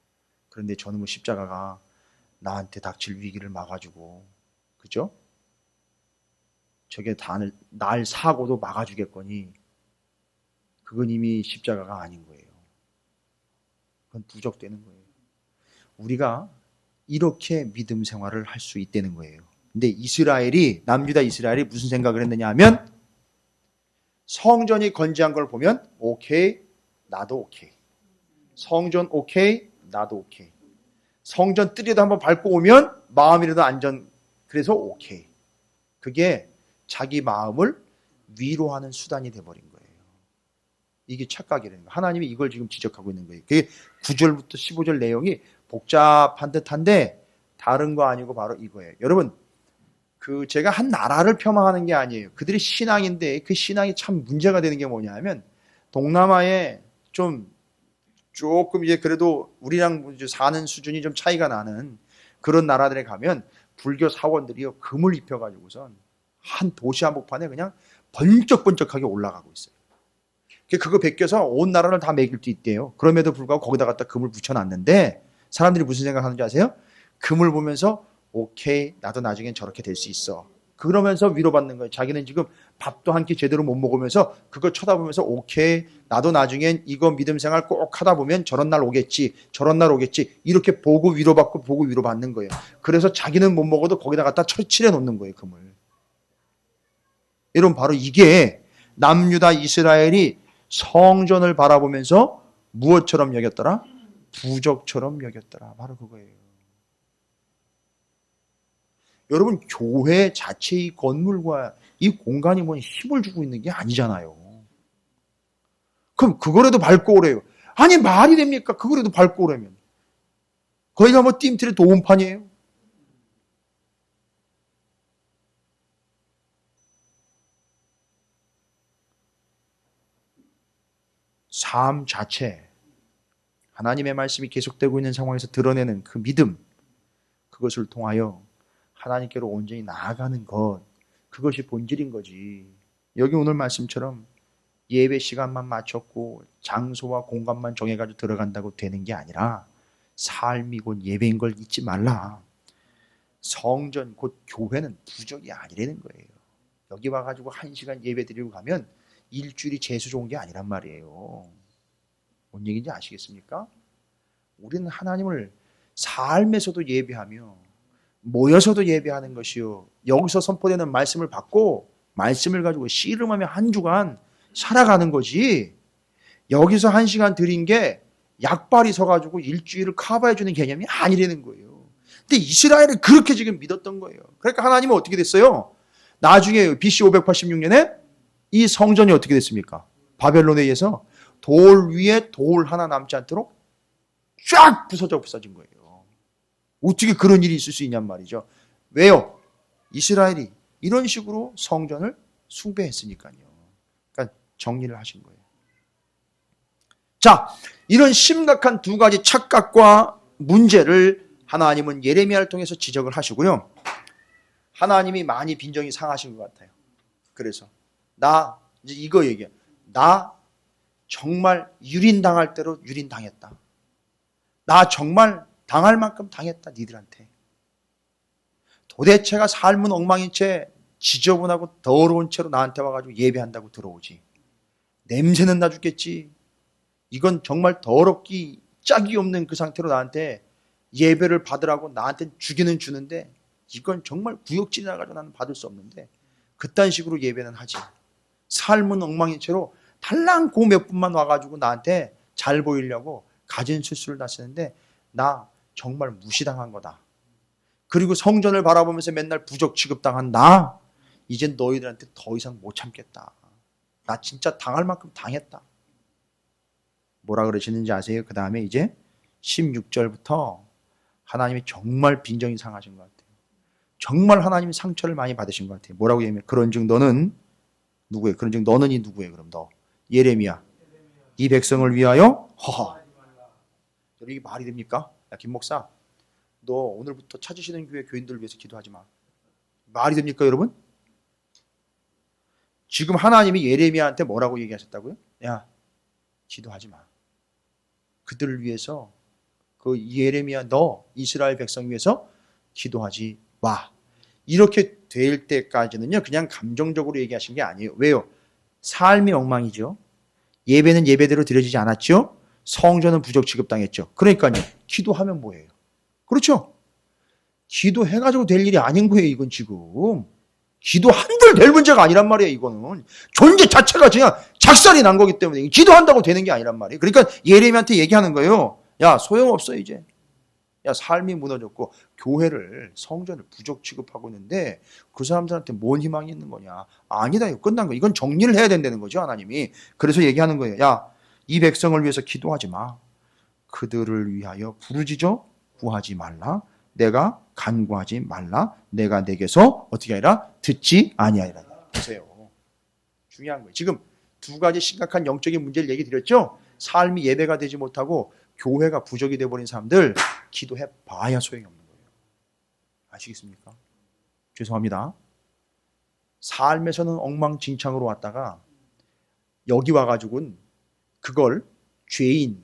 그런데 저는 뭐 십자가가 나한테 닥칠 위기를 막아주고, 그죠? 저게 날 사고도 막아주겠거니 그건 이미 십자가가 아닌 거예요. 그건 부적되는 거예요. 우리가 이렇게 믿음 생활을 할 수 있다는 거예요. 근데 남유다 이스라엘이 무슨 생각을 했느냐 하면 성전이 건재한 걸 보면 오케이, 나도 오케이. 성전 오케이, 나도 오케이. 성전 뜰에도 한번 밟고 오면 마음이라도 안전, 그래서 오케이. 그게 자기 마음을 위로하는 수단이 돼버린 거예요. 이게 착각이라는 거예요. 하나님이 이걸 지금 지적하고 있는 거예요. 그게 9절부터 15절 내용이 복잡한 듯한데 다른 거 아니고 바로 이거예요. 여러분, 제가 한 나라를 폄하하는 게 아니에요. 그들이 신앙인데 그 신앙이 참 문제가 되는 게 뭐냐면 동남아에 조금 이제 그래도 우리랑 사는 수준이 좀 차이가 나는 그런 나라들에 가면 불교 사원들이요 금을 입혀가지고선 한 도시 한복판에 그냥 번쩍번쩍하게 올라가고 있어요. 그거 베껴서 온 나라를 다 먹일 수 있대요. 그럼에도 불구하고 거기다 갖다 금을 붙여놨는데 사람들이 무슨 생각하는지 아세요? 금을 보면서 오케이, 나도 나중엔 저렇게 될 수 있어. 그러면서 위로받는 거예요. 자기는 지금 밥도 한 끼 제대로 못 먹으면서 그거 쳐다보면서 오케이, 나도 나중엔 이거 믿음 생활 꼭 하다 보면 저런 날 오겠지, 저런 날 오겠지. 이렇게 보고 위로받고 보고 위로받는 거예요. 그래서 자기는 못 먹어도 거기다 갖다 칠해 놓는 거예요, 금을. 여러분, 바로 이게 남유다 이스라엘이 성전을 바라보면서 무엇처럼 여겼더라? 부적처럼 여겼더라. 바로 그거예요. 여러분, 교회 자체의 건물과 이 공간이 뭐 힘을 주고 있는 게 아니잖아요. 그럼 그거라도 밟고 오래요. 아니, 말이 됩니까? 그거라도 밟고 오래면. 거기가 뭐 띠임틀의 도움판이에요? 삶 자체, 하나님의 말씀이 계속되고 있는 상황에서 드러내는 그 믿음, 그것을 통하여 하나님께로 온전히 나아가는 것, 그것이 본질인 거지. 여기 오늘 말씀처럼 예배 시간만 맞췄고 장소와 공간만 정해가지고 들어간다고 되는 게 아니라 삶이 곧 예배인 걸 잊지 말라. 성전 곧 교회는 부족이 아니라는 거예요. 여기 와가지고 1시간 예배 드리고 가면 일주일이 재수 좋은 게 아니란 말이에요. 뭔 얘기인지 아시겠습니까? 우리는 하나님을 삶에서도 예배하며 모여서도 예배하는 것이요, 여기서 선포되는 말씀을 받고 말씀을 가지고 씨름하며 한 주간 살아가는 거지. 여기서 1시간 드린 게 약발이 서가지고 일주일을 커버해주는 개념이 아니라는 거예요. 근데 이스라엘은 그렇게 지금 믿었던 거예요. 그러니까 하나님은 어떻게 됐어요? 나중에 BC 586년에 이 성전이 어떻게 됐습니까? 바벨론에 의해서 돌 위에 돌 하나 남지 않도록 쫙 부서진 거예요. 어떻게 그런 일이 있을 수 있냔 말이죠. 왜요? 이스라엘이 이런 식으로 성전을 숭배했으니까요. 그러니까 정리를 하신 거예요. 자, 이런 심각한 두 가지 착각과 문제를 하나님은 예레미야를 통해서 지적을 하시고요. 하나님이 많이 빈정이 상하신 것 같아요. 그래서 나 이제 이거 얘기해. 나 정말 유린당할 대로 유린당했다. 나 정말 당할 만큼 당했다. 니들한테. 도대체가 삶은 엉망인 채 지저분하고 더러운 채로 나한테 와가지고 예배한다고 들어오지. 냄새는 나 죽겠지. 이건 정말 더럽기 짝이 없는 그 상태로 나한테 예배를 받으라고 나한테 주기는 주는데 이건 정말 구역질이 나가지고 나는 받을 수 없는데 그딴 식으로 예배는 하지. 삶은 엉망인 채로 달랑 그 몇 분만 와가지고 나한테 잘 보이려고 가진 술수를 다 쓰는데 나 정말 무시당한 거다. 그리고 성전을 바라보면서 맨날 부적 취급당한 나 이젠 너희들한테 더 이상 못 참겠다. 나 진짜 당할 만큼 당했다. 뭐라 그러시는지 아세요? 그 다음에 이제 16절부터 하나님이 정말 빈정이 상하신 것 같아요. 정말 하나님이 상처를 많이 받으신 것 같아요. 뭐라고 얘기하면 그런즉 너는 누구예요? 그런즉 너는 이 누구예요? 그럼 너 예레미야 이 백성을 위하여 허허. 이게 말이 됩니까? 야 김 목사 너 오늘부터 찾으시는 교회 교인들을 위해서 기도하지 마. 말이 됩니까 여러분? 지금 하나님이 예레미야한테 뭐라고 얘기하셨다고요? 야 기도하지 마. 그들을 위해서 그 예레미야 너 이스라엘 백성 위해서 기도하지 마. 이렇게 될 때까지는요 그냥 감정적으로 얘기하신 게 아니에요. 왜요? 삶이 엉망이죠. 예배는 예배대로 드려지지 않았죠. 성전은 부적 취급당했죠. 그러니까요 기도하면 뭐예요? 그렇죠? 기도해가지고 될 일이 아닌 거예요. 이건 지금 기도 한들 될 문제가 아니란 말이에요. 이거는 존재 자체가 그냥 작살이 난 거기 때문에 기도한다고 되는 게 아니란 말이에요. 그러니까 예레미야한테 얘기하는 거예요. 야 소용없어 이제. 야 삶이 무너졌고 교회를 성전을 부적 취급하고 있는데 그 사람들한테 뭔 희망이 있는 거냐. 아니다. 이거 끝난 거. 이건 정리를 해야 된다는 거죠. 하나님이. 그래서 얘기하는 거예요. 야 이 백성을 위해서 기도하지 마. 그들을 위하여 부르짖어 구하지 말라. 내가 간구하지 말라. 내가 내게서 어떻게 하리라? 듣지 아니하리라. 보세요. 중요한 거예요. 지금 두 가지 심각한 영적인 문제를 얘기 드렸죠. 삶이 예배가 되지 못하고 교회가 부적이 되어버린 사람들 기도해 봐야 소용이 없는 거예요. 아시겠습니까? 죄송합니다. 삶에서는 엉망진창으로 왔다가 여기 와가지고는 그걸 죄인,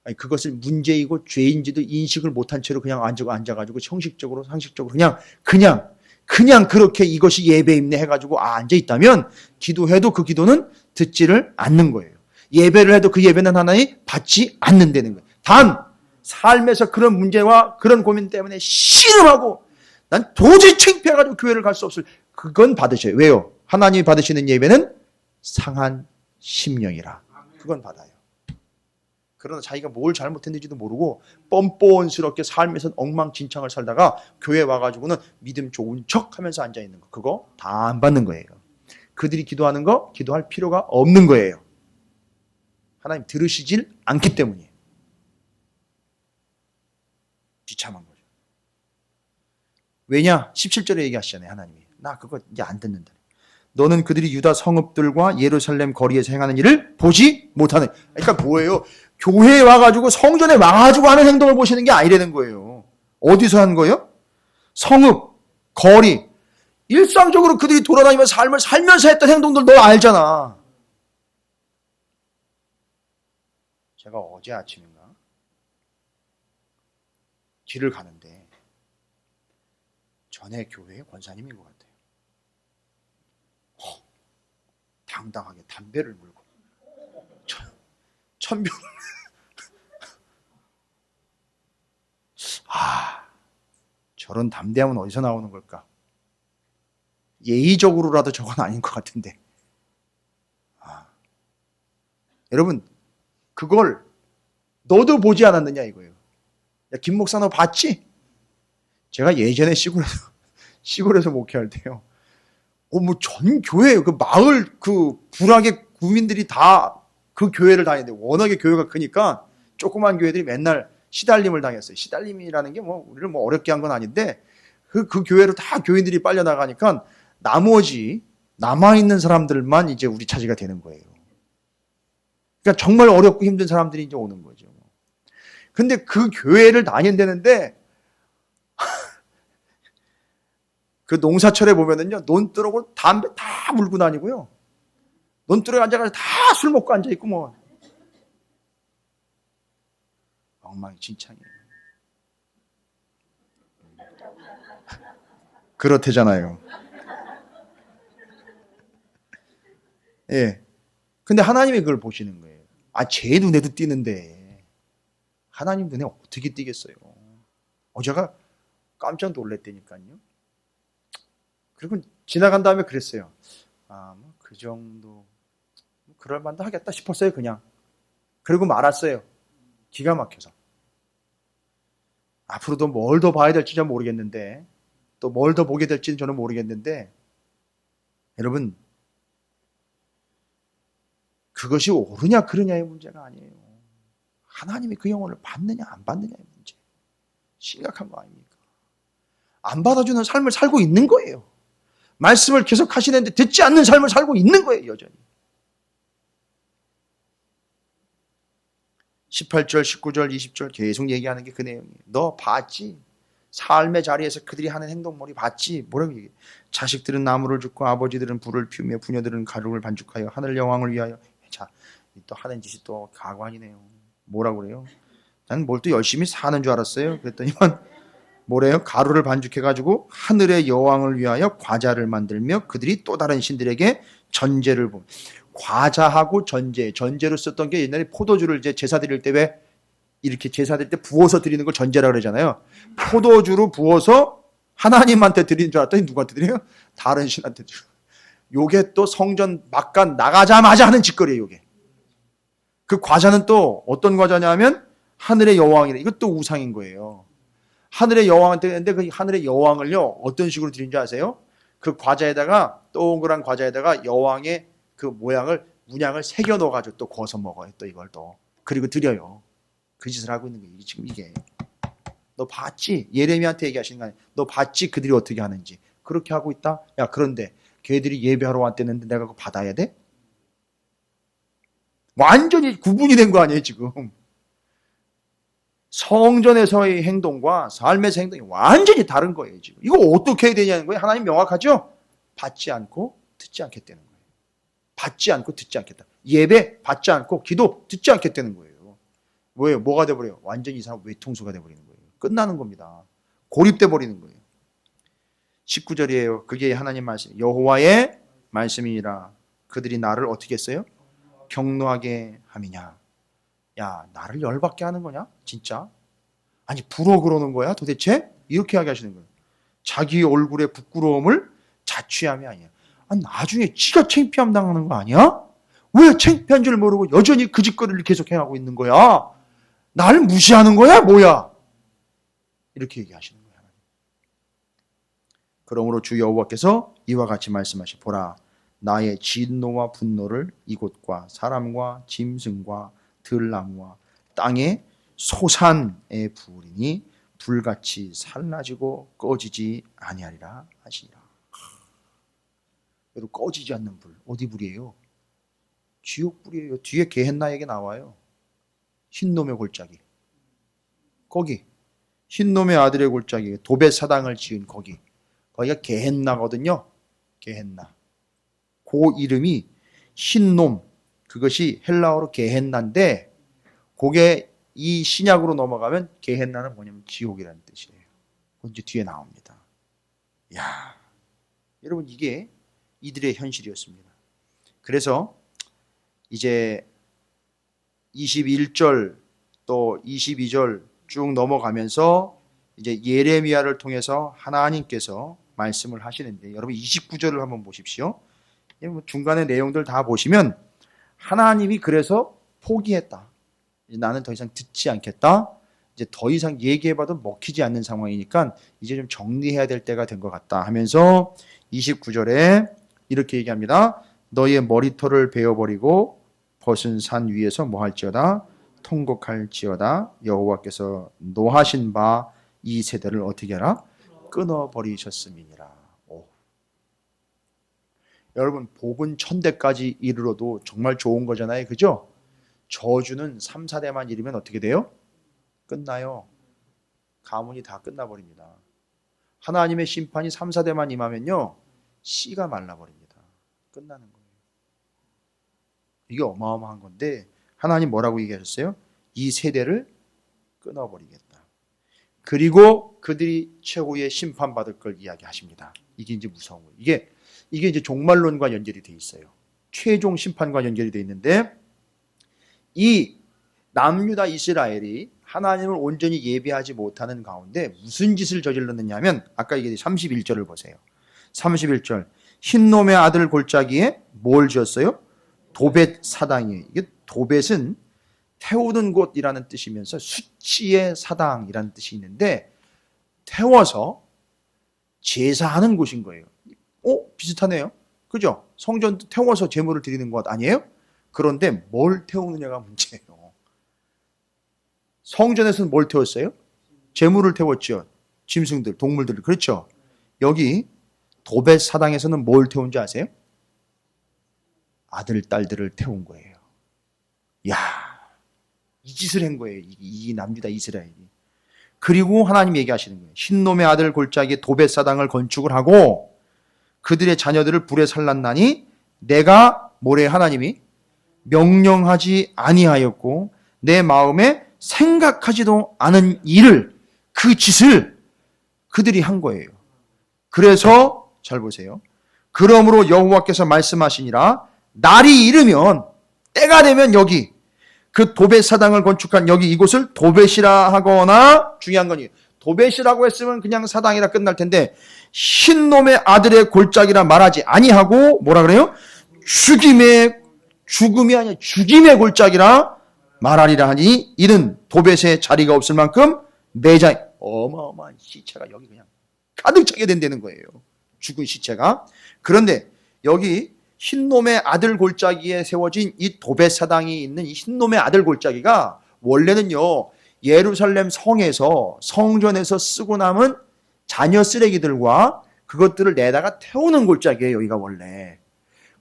아니 그것을 문제이고 죄인지도 인식을 못한 채로 그냥 앉아가지고 형식적으로 상식적으로 그냥 그렇게 이것이 예배임네 해가지고 앉아있다면 기도해도 그 기도는 듣지를 않는 거예요. 예배를 해도 그 예배는 하나님 받지 않는다는 거예요. 단 삶에서 그런 문제와 그런 고민 때문에 씨름하고 난 도저히 창피해가지고 교회를 갈 수 없을 그건 받으셔요. 왜요? 하나님이 받으시는 예배는 상한 심령이라. 그건 받아요. 그러나 자기가 뭘 잘못했는지도 모르고 뻔뻔스럽게 삶에서 엉망진창을 살다가 교회 와가지고는 믿음 좋은 척 하면서 앉아있는 거 그거 다 안 받는 거예요. 그들이 기도하는 거 기도할 필요가 없는 거예요. 하나님 들으시질 않기 때문이에요. 비참한 거죠. 왜냐? 17절에 얘기하시잖아요. 하나님이 나 그거 이제 안 듣는다. 너는 그들이 유다 성읍들과 예루살렘 거리에서 행하는 일을 보지 못하는. 그러니까 뭐예요? 교회에 와가지고 성전에 와가지고 하는 행동을 보시는 게 아니라는 거예요. 어디서 하는 거예요? 성읍, 거리, 일상적으로 그들이 돌아다니면서 삶을 살면서 했던 행동들 너 알잖아. 제가 어제 아침인가 길을 가는데 전에 교회 권사님인 것 같아요. 당당하게 담배를 물고 천병을 저런 담대함은 어디서 나오는 걸까? 예의적으로라도 저건 아닌 것 같은데. 여러분, 그걸 너도 보지 않았느냐 이거예요. 야, 김 목사 너 봤지? 제가 예전에 시골에서 목회할 때요. 뭐 전 교회 그 마을 그 불악의 구민들이 다 그 교회를 다니는데 워낙에 교회가 크니까 조그만 교회들이 맨날 시달림을 당했어요. 시달림이라는 게 뭐 우리를 뭐 어렵게 한 건 아닌데 그 교회로 다 교인들이 빨려 나가니까 나머지 남아있는 사람들만 이제 우리 차지가 되는 거예요. 그러니까 정말 어렵고 힘든 사람들이 이제 오는 거죠. 근데 그 교회를 다닌다는데 그 농사철에 보면은요, 논두렁으로 담배 다 물고 다니고요. 논두렁에 앉아가지고 다 술 먹고 앉아있고 뭐. 엉망진창이에요. 그렇대잖아요. 예. 근데 하나님이 그걸 보시는 거예요. 제 눈에도 띄는데 하나님 눈에 어떻게 띄겠어요? 제가 깜짝 놀랐다니까요. 그리고 지나간 다음에 그랬어요. 뭐 그 정도 그럴 만도 하겠다 싶었어요, 그냥. 그리고 말았어요. 기가 막혀서. 앞으로도 뭘 더 봐야 될지 잘 모르겠는데, 또 뭘 더 보게 될지는 저는 모르겠는데, 여러분, 그것이 옳으냐 그르냐의 문제가 아니에요. 하나님이 그 영혼을 받느냐 안 받느냐의 문제. 심각한 거 아닙니까? 안 받아주는 삶을 살고 있는 거예요. 말씀을 계속 하시는데 듣지 않는 삶을 살고 있는 거예요, 여전히. 18절, 19절, 20절 계속 얘기하는 게 그 내용이에요. 너 봤지? 삶의 자리에서 그들이 하는 행동머리 봤지? 뭐라고 얘기해? 자식들은 나무를 줍고 아버지들은 불을 피우며 부녀들은 가루를 반죽하여 하늘 여왕을 위하여. 자, 또 하는 짓이 또 가관이네요. 뭐라고 그래요? 난 뭘 또 열심히 사는 줄 알았어요. 그랬더니만 뭐래요? 가루를 반죽해가지고 하늘의 여왕을 위하여 과자를 만들며 그들이 또 다른 신들에게 전제를 보며. 과자하고 전제로 썼던 게 옛날에 포도주를 이제 제사 드릴 때 왜 이렇게 제사 드릴 때 부어서 드리는 걸 전제라 그러잖아요. 포도주로 부어서 하나님한테 드리는 줄 알았더니 누구한테 드려요? 다른 신한테 드려요. 요게 또 성전 막간 나가자마자 하는 짓거리예요, 요게. 그 과자는 또 어떤 과자냐면 하늘의 여왕이래. 이것도 우상인 거예요. 하늘의 여왕한테 했는데 그 하늘의 여왕을요 어떤 식으로 드린지 아세요? 그 과자에다가 동그란 과자에다가 여왕의 그 문양을 새겨 넣어가지고 또 구워서 먹어요. 또 이걸 또 그리고 드려요. 그 짓을 하고 있는 거예요. 지금 이게 너 봤지? 예레미야한테 얘기하시는 거 아니야? 너 봤지? 그들이 어떻게 하는지. 그렇게 하고 있다. 야 그런데 걔들이 예배하러 왔댔는데 내가 그거 받아야 돼? 완전히 구분이 된 거 아니에요 지금. 성전에서의 행동과 삶에서 행동이 완전히 다른 거예요 지금. 이거 어떻게 해야 되냐는 거예요. 하나님 명확하죠? 받지 않고 듣지 않겠다는 거예요. 받지 않고 듣지 않겠다. 예배 받지 않고 기도 듣지 않겠다는 거예요. 왜요? 뭐가 돼버려요? 완전히 이 사람 외통수가 돼버리는 거예요. 끝나는 겁니다. 고립돼 버리는 거예요. 19절이에요. 그게 하나님 말씀. 여호와의 말씀이니라. 그들이 나를 어떻게 했어요? 경노하게 함이냐. 야, 나를 열받게 하는 거냐? 진짜? 아니, 부러 그러는 거야? 도대체? 이렇게 이야기하시는 거예요. 자기 얼굴의 부끄러움을 자취함이 아니야. 나중에 지가 창피함 당하는 거 아니야? 왜 창피한 줄 모르고 여전히 그 짓거리를 계속 행하고 있는 거야? 나를 무시하는 거야? 뭐야? 이렇게 얘기하시는 거예요. 그러므로 주 여호와께서 이와 같이 말씀하시 보라 나의 진노와 분노를 이곳과 사람과 짐승과 들나무와 땅의 소산에 부으리니 불같이 살라지고 꺼지지 아니하리라 하시니라. 여러분 꺼지지 않는 불 어디 불이에요? 지옥 불이에요. 뒤에 게헨나에게 나와요. 흰놈의 골짜기. 거기 흰놈의 아들의 골짜기 도벳 사당을 지은 거기 거기가 게헨나거든요. 게헨나. 그 이름이 흰놈, 그것이 헬라어로 게헨나인데, 그게 이 신약으로 넘어가면 게헨나는 뭐냐면 지옥이라는 뜻이에요. 그건 이제 뒤에 나옵니다. 야, 여러분, 이게 이들의 현실이었습니다. 그래서 이제 21절 또 22절 쭉 넘어가면서 이제 예레미야를 통해서 하나님께서 말씀을 하시는데, 여러분 29절을 한번 보십시오. 중간에 내용들 다 보시면 하나님이 그래서 포기했다. 나는 더 이상 듣지 않겠다. 이제 더 이상 얘기해봐도 먹히지 않는 상황이니까 이제 좀 정리해야 될 때가 된 것 같다 하면서 29절에 이렇게 얘기합니다. 너희의 머리털을 베어버리고 벗은 산 위에서 뭐 할지어다? 통곡할지어다. 여호와께서 노하신 바 이 세대를 어떻게 하라? 끊어버리셨음이니라. 여러분, 복은 천대까지 이르러도 정말 좋은 거잖아요. 그죠? 저주는 3, 4대만 이르면 어떻게 돼요? 끝나요. 가문이 다 끝나버립니다. 하나님의 심판이 3, 4대만 임하면요, 씨가 말라버립니다. 끝나는 거예요. 이게 어마어마한 건데 하나님 뭐라고 얘기하셨어요? 이 세대를 끊어버리겠다. 그리고 그들이 최고의 심판받을 걸 이야기하십니다. 이게 이제 무서운 거예요. 이게 이제 종말론과 연결이 돼 있어요. 최종 심판과 연결이 돼 있는데, 이 남유다 이스라엘이 하나님을 온전히 예배하지 못하는 가운데 무슨 짓을 저질렀느냐 하면, 아까 얘기했던 31절을 보세요. 31절. 흰놈의 아들 골짜기에 뭘 지었어요? 도벳 사당이에요. 이게 도벳은 태우는 곳이라는 뜻이면서 수치의 사당이라는 뜻이 있는데, 태워서 제사하는 곳인 거예요. 비슷하네요. 그죠? 성전도 태워서 제물을 드리는 것 아니에요? 그런데 뭘 태우느냐가 문제예요. 성전에서는 뭘 태웠어요? 제물을 태웠죠. 짐승들, 동물들. 그렇죠? 여기 도벳 사당에서는 뭘 태운지 아세요? 아들, 딸들을 태운 거예요. 야, 이 짓을 한 거예요. 이 남유다 이스라엘이. 그리고 하나님 얘기하시는 거예요. 흰놈의 아들 골짜기에 도벳 사당을 건축을 하고 그들의 자녀들을 불에 살랐나니 내가 뭐래? 하나님이 명령하지 아니하였고 내 마음에 생각하지도 않은 일을, 그 짓을 그들이 한 거예요. 그래서 잘 보세요. 그러므로 여호와께서 말씀하시니라, 날이 이르면, 때가 되면 여기 그 도벳 사당을 건축한 여기 이곳을 도벳이라 하거나, 중요한 건 도벳이라고 했으면 그냥 사당이라 끝날 텐데 흰놈의 아들의 골짜기라 말하지 아니하고 뭐라 그래요? 죽음이 아니라 죽임의 골짜기라 말하리라 하니 이는 도벳에 자리가 없을 만큼 매장, 어마어마한 시체가 여기 그냥 가득 차게 된다는 거예요. 죽은 시체가. 그런데 여기 흰놈의 아들 골짜기에 세워진 이 도벳 사당이 있는 이 흰놈의 아들 골짜기가 원래는요, 예루살렘 성에서, 성전에서 쓰고 남은 자녀 쓰레기들과 그것들을 내다가 태우는 골짜기예요, 여기가 원래.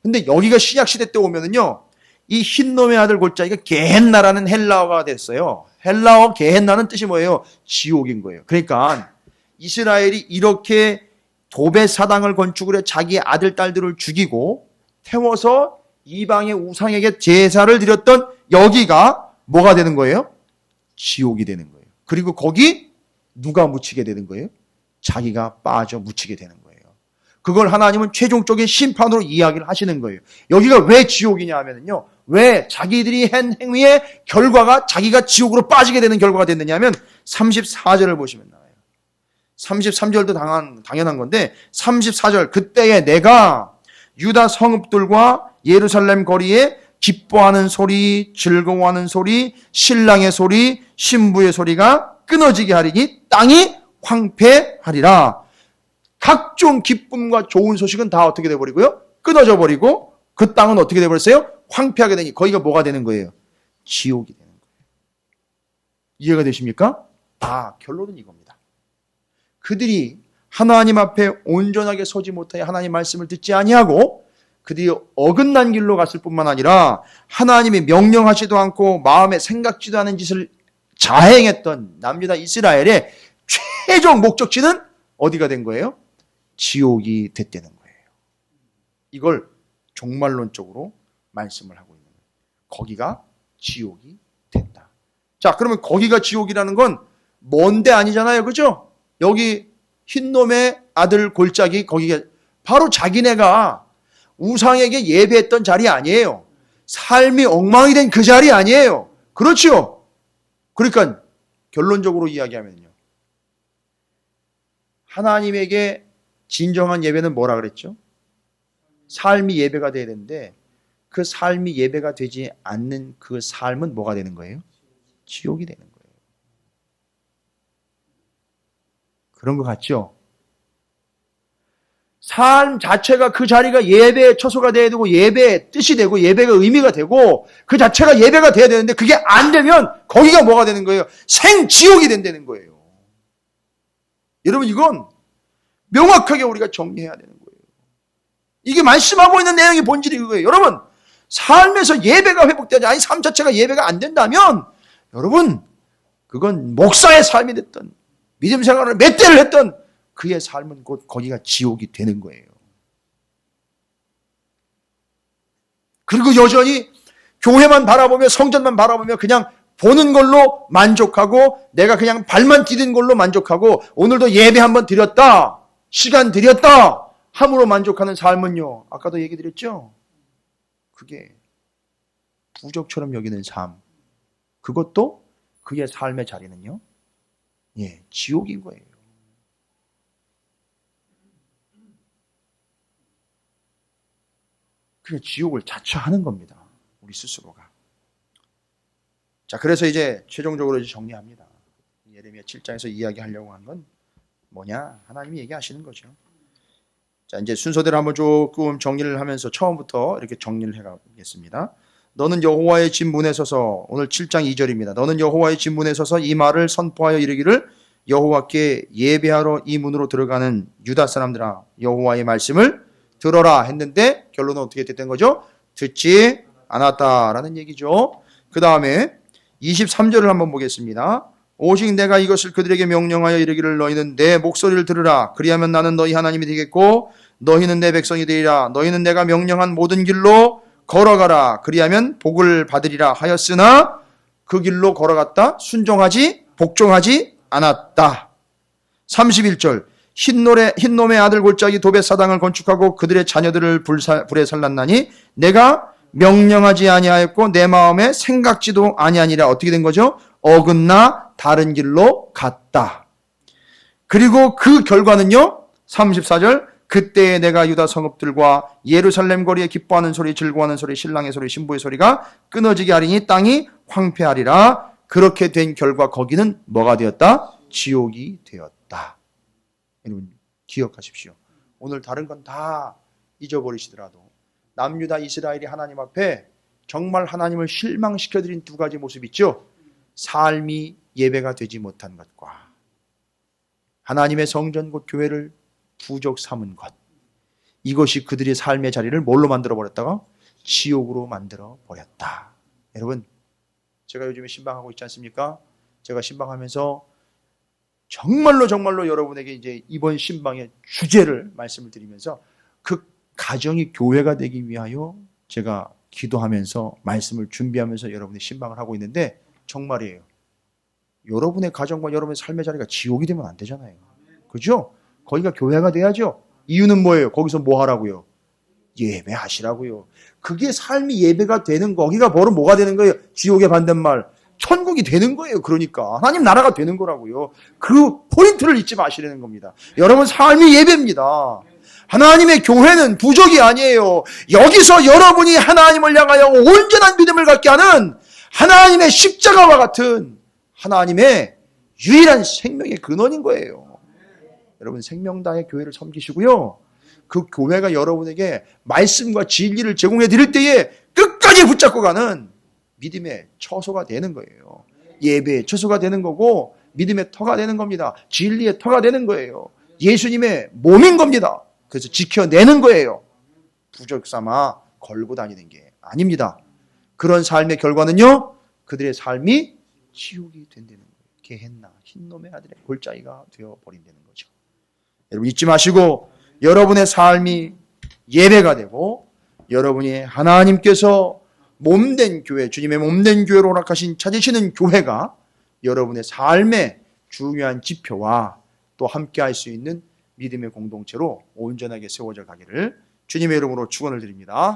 근데 여기가 신약시대 때 오면은요, 이 흰놈의 아들 골짜기가 게헨나라는 헬라어가 됐어요. 헬라어 게헨나는 뜻이 뭐예요? 지옥인 거예요. 그러니까 이스라엘이 이렇게 도벳 사당을 건축을 해 자기 아들, 딸들을 죽이고 태워서 이방의 우상에게 제사를 드렸던 여기가 뭐가 되는 거예요? 지옥이 되는 거예요. 그리고 거기 누가 묻히게 되는 거예요? 자기가 빠져 묻히게 되는 거예요. 그걸 하나님은 최종적인 심판으로 이야기를 하시는 거예요. 여기가 왜 지옥이냐 하면요, 왜 자기들이 한 행위의 결과가 자기가 지옥으로 빠지게 되는 결과가 됐느냐 하면 34절을 보시면 나와요. 33절도 당연한 건데 34절, 그때에 내가 유다 성읍들과 예루살렘 거리에 기뻐하는 소리, 즐거워하는 소리, 신랑의 소리, 신부의 소리가 끊어지게 하리니 땅이 황폐하리라. 각종 기쁨과 좋은 소식은 다 어떻게 돼버리고요? 끊어져 버리고 그 땅은 어떻게 돼버렸어요? 황폐하게 되니 거기가 뭐가 되는 거예요? 지옥이 되는 거예요. 이해가 되십니까? 결론은 이겁니다. 그들이 하나님 앞에 온전하게 서지 못하여 하나님 말씀을 듣지 아니하고 그들이 어긋난 길로 갔을 뿐만 아니라 하나님이 명령하지도 않고 마음에 생각지도 않은 짓을 자행했던 남유다 이스라엘의 최종 목적지는 어디가 된 거예요? 지옥이 됐다는 거예요. 이걸 종말론적으로 말씀을 하고 있는 거예요. 거기가 지옥이 된다. 자, 그러면 거기가 지옥이라는 건 먼데 아니잖아요. 그죠? 여기 흰놈의 아들 골짜기, 거기가 바로 자기네가 우상에게 예배했던 자리 아니에요. 삶이 엉망이 된 그 자리 아니에요. 그렇죠? 그러니까 결론적으로 이야기하면요, 하나님에게 진정한 예배는 뭐라 그랬죠? 삶이 예배가 돼야 되는데 그 삶이 예배가 되지 않는 그 삶은 뭐가 되는 거예요? 지옥이 되는 거예요. 그런 것 같죠? 삶 자체가 그 자리가 예배의 처소가 돼야 되고 예배의 뜻이 되고 예배가 의미가 되고 그 자체가 예배가 돼야 되는데 그게 안 되면 거기가 뭐가 되는 거예요? 생지옥이 된다는 거예요. 여러분, 이건 명확하게 우리가 정리해야 되는 거예요. 이게 말씀하고 있는 내용의 본질이 그거예요. 여러분, 삶에서 예배가 회복되지, 아니 삶 자체가 예배가 안 된다면 여러분, 그건 목사의 삶이 됐던 믿음 생활을 몇 대를 했던 그의 삶은 곧 거기가 지옥이 되는 거예요. 그리고 여전히 교회만 바라보며 성전만 바라보며 그냥 보는 걸로 만족하고 내가 그냥 발만 디딘 걸로 만족하고 오늘도 예배 한번 드렸다, 시간 드렸다 함으로 만족하는 삶은요, 아까도 얘기 드렸죠? 그게 부족처럼 여기는 삶, 그것도 그의 삶의 자리는요, 지옥인 거예요. 그게 지옥을 자처하는 겁니다. 우리 스스로가. 자, 그래서 이제 최종적으로 이제 정리합니다. 예레미야 7장에서 이야기하려고 한 건 뭐냐? 하나님이 얘기하시는 거죠. 자, 이제 순서대로 한번 조금 정리를 하면서 처음부터 이렇게 정리를 해가겠습니다. 너는 여호와의 집 문에 서서, 오늘 7장 2절입니다. 너는 여호와의 집 문에 서서 이 말을 선포하여 이르기를 여호와께 예배하러 이 문으로 들어가는 유다 사람들아, 여호와의 말씀을 들어라 했는데 결론은 어떻게 됐던 거죠? 듣지 않았다라는 얘기죠. 그 다음에 23절을 한번 보겠습니다. 오직 내가 이것을 그들에게 명령하여 이르기를 너희는 내 목소리를 들으라. 그리하면 나는 너희 하나님이 되겠고 너희는 내 백성이 되리라. 너희는 내가 명령한 모든 길로 걸어가라. 그리하면 복을 받으리라 하였으나 그 길로 걸어갔다 순종하지 복종하지 않았다. 31절 흰놈의 아들 골짜기 도벳 사당을 건축하고 그들의 자녀들을 불에 살랐나니 내가 명령하지 아니하였고 내 마음에 생각지도 아니하니라. 어떻게 된 거죠? 어긋나 다른 길로 갔다. 그리고 그 결과는요, 34절 그때에 내가 유다 성읍들과 예루살렘 거리에 기뻐하는 소리, 즐거워하는 소리, 신랑의 소리, 신부의 소리가 끊어지게 하리니 땅이 황폐하리라. 그렇게 된 결과 거기는 뭐가 되었다? 지옥이 되었다. 여러분 기억하십시오. 오늘 다른 건 다 잊어버리시더라도 남유다 이스라엘이 하나님 앞에 정말 하나님을 실망시켜드린 두 가지 모습 있죠. 삶이 예배가 되지 못한 것과 하나님의 성전 곧 교회를 부족 삼은 것, 이것이 그들의 삶의 자리를 뭘로 만들어버렸다가 지옥으로 만들어버렸다. 여러분, 제가 요즘에 신방하고 있지 않습니까? 제가 신방하면서 정말로 여러분에게 이제 이번 신방의 주제를 말씀을 드리면서 그 가정이 교회가 되기 위하여 제가 기도하면서 말씀을 준비하면서 여러분의 신방을 하고 있는데 정말이에요. 여러분의 가정과 여러분의 삶의 자리가 지옥이 되면 안 되잖아요. 그죠? 거기가 교회가 돼야죠. 이유는 뭐예요? 거기서 뭐 하라고요? 예배하시라고요. 그게 삶이 예배가 되는 거기가 바로 뭐가 되는 거예요? 지옥의 반대말 천국이 되는 거예요. 그러니까 하나님 나라가 되는 거라고요. 그 포인트를 잊지 마시라는 겁니다. 여러분 삶이 예배입니다. 하나님의 교회는 부족이 아니에요. 여기서 여러분이 하나님을 향하여 온전한 믿음을 갖게 하는 하나님의 십자가와 같은 하나님의 유일한 생명의 근원인 거예요. 여러분 생명다의 교회를 섬기시고요. 그 교회가 여러분에게 말씀과 진리를 제공해 드릴 때에 끝까지 붙잡고 가는 믿음의 처소가 되는 거예요. 예배의 처소가 되는 거고 믿음의 터가 되는 겁니다. 진리의 터가 되는 거예요. 예수님의 몸인 겁니다. 그래서 지켜내는 거예요. 부적 삼아 걸고 다니는 게 아닙니다. 그런 삶의 결과는요, 그들의 삶이 지옥이 된다는 거예요. 게헨나 흰놈의 아들의 골짜기가 되어버린다는 거죠. 여러분 잊지 마시고 여러분의 삶이 예배가 되고 여러분이 하나님께서 몸된 교회, 주님의 몸된 교회로 허락하신 찾으시는 교회가 여러분의 삶의 중요한 지표와 또 함께 할 수 있는 믿음의 공동체로 온전하게 세워져 가기를 주님의 이름으로 축원을 드립니다.